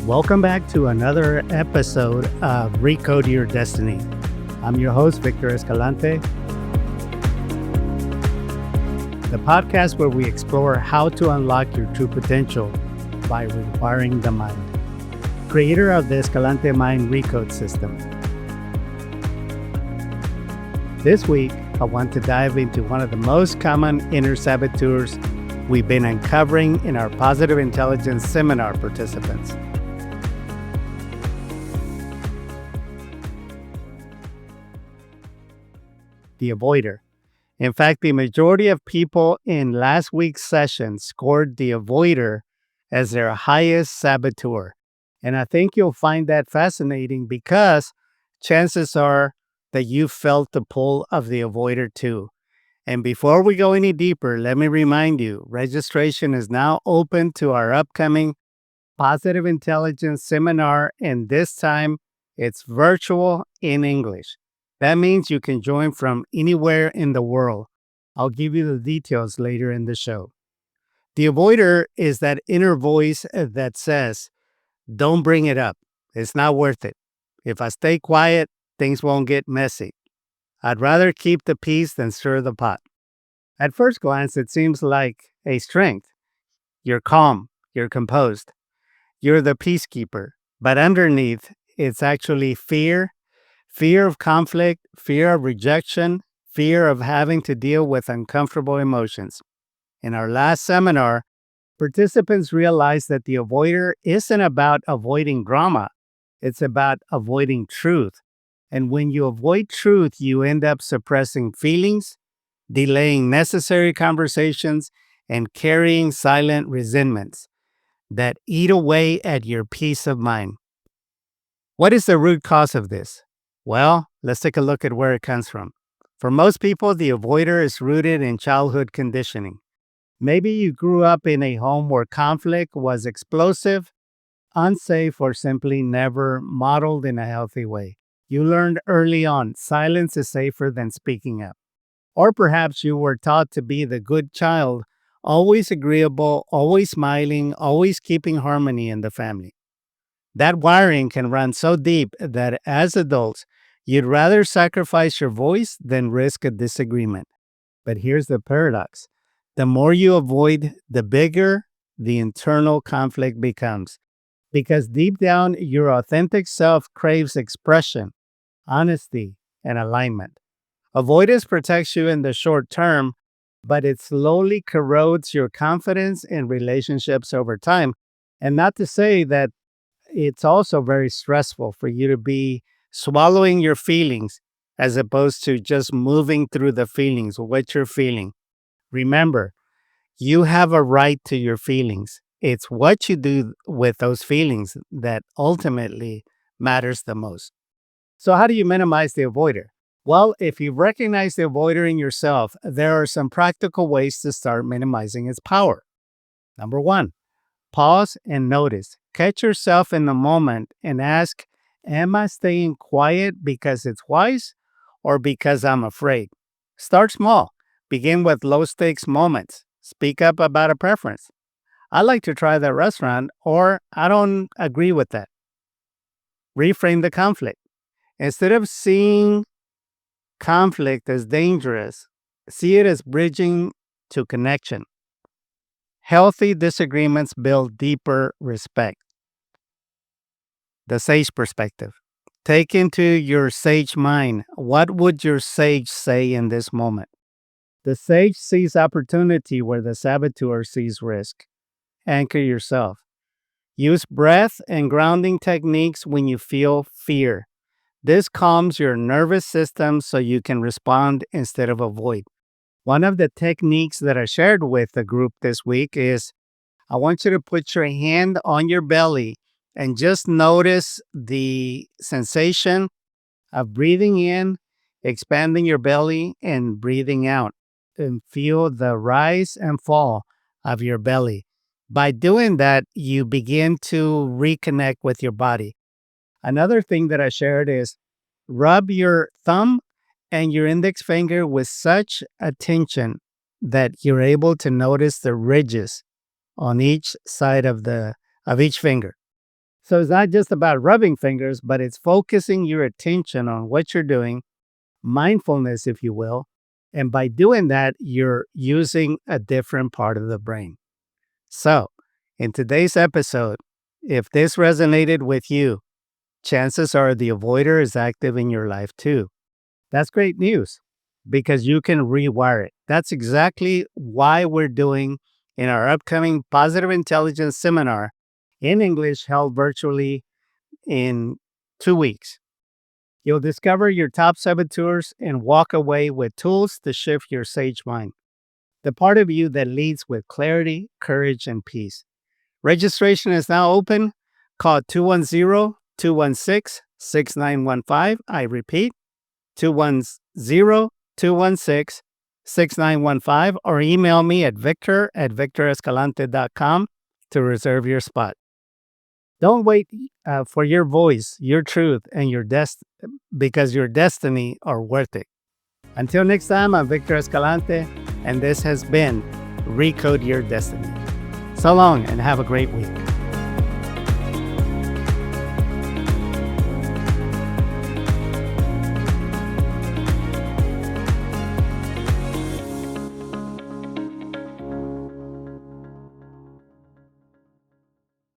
Welcome back to another episode of Recode Your Destiny. I'm your host, Victor Escalante, the podcast where we explore how to unlock your true potential by rewiring the mind. Creator of the Escalante Mind Recode system. This week, I want to dive into one of the most common inner saboteurs we've been uncovering in our Positive Intelligence Seminar participants. The avoider. In fact, the majority of people in last week's session scored the avoider as their highest saboteur. And I think you'll find that fascinating because chances are that you felt the pull of the avoider too. And before we go any deeper, let me remind you, registration is now open to our upcoming Positive Intelligence Seminar, and this time it's virtual in English. That means you can join from anywhere in the world. I'll give you the details later in the show. The avoider is that inner voice that says, don't bring it up. It's not worth it. If I stay quiet, things won't get messy. I'd rather keep the peace than stir the pot. At first glance, it seems like a strength. You're calm. You're composed. You're the peacekeeper. But underneath, it's actually fear of conflict, fear of rejection, fear of having to deal with uncomfortable emotions. In our last seminar, participants realized that the avoider isn't about avoiding drama. It's about avoiding truth. And when you avoid truth, you end up suppressing feelings, delaying necessary conversations, and carrying silent resentments that eat away at your peace of mind. What is the root cause of this? Well, let's take a look at where it comes from. For most people, the avoider is rooted in childhood conditioning. Maybe you grew up in a home where conflict was explosive, unsafe, or simply never modeled in a healthy way. You learned early on silence is safer than speaking up. Or perhaps you were taught to be the good child, always agreeable, always smiling, always keeping harmony in the family. That wiring can run so deep that as adults, you'd rather sacrifice your voice than risk a disagreement. But here's the paradox. The more you avoid, the bigger the internal conflict becomes. Because deep down, your authentic self craves expression, honesty, and alignment. Avoidance protects you in the short term, but it slowly corrodes your confidence in relationships over time. And not to say that it's also very stressful for you to be swallowing your feelings as opposed to just moving through the feelings, what you're feeling. Remember, you have a right to your feelings. It's what you do with those feelings that ultimately matters the most. So how do you minimize the avoider? Well, if you recognize the avoider in yourself, there are some practical ways to start minimizing its power. Number one, pause and notice. Catch yourself in the moment and ask, am I staying quiet because it's wise or because I'm afraid? Start small. Begin with low-stakes moments. Speak up about a preference. I like to try that restaurant, or I don't agree with that. Reframe the conflict. Instead of seeing conflict as dangerous, see it as bridging to connection. Healthy disagreements build deeper respect. The sage perspective. Take into your sage mind, what would your sage say in this moment? The sage sees opportunity where the saboteur sees risk. Anchor yourself. Use breath and grounding techniques when you feel fear. This calms your nervous system so you can respond instead of avoid. One of the techniques that I shared with the group this week is I want you to put your hand on your belly and just notice the sensation of breathing in, expanding your belly, and breathing out. And feel the rise and fall of your belly. By doing that, you begin to reconnect with your body. Another thing that I shared is rub your thumb and your index finger with such attention that you're able to notice the ridges on each side of each finger. So it's not just about rubbing fingers, but it's focusing your attention on what you're doing, mindfulness, if you will. And by doing that, you're using a different part of the brain. So, in today's episode, if this resonated with you, chances are the avoider is active in your life too. That's great news because you can rewire it. That's exactly why we're doing in our upcoming Positive Intelligence seminar in English held virtually in 2 weeks. You'll discover your top saboteurs and walk away with tools to shift your sage mind, the part of you that leads with clarity, courage, and peace. Registration is now open. Call 210-216-6915. I repeat, 210-216-6915, or email me at victor@victorescalante.com to reserve your spot. Don't wait for your voice, your truth, and because your destiny are worth it. Until next time, I'm Victor Escalante, and this has been Recode Your Destiny. So long, and have a great week.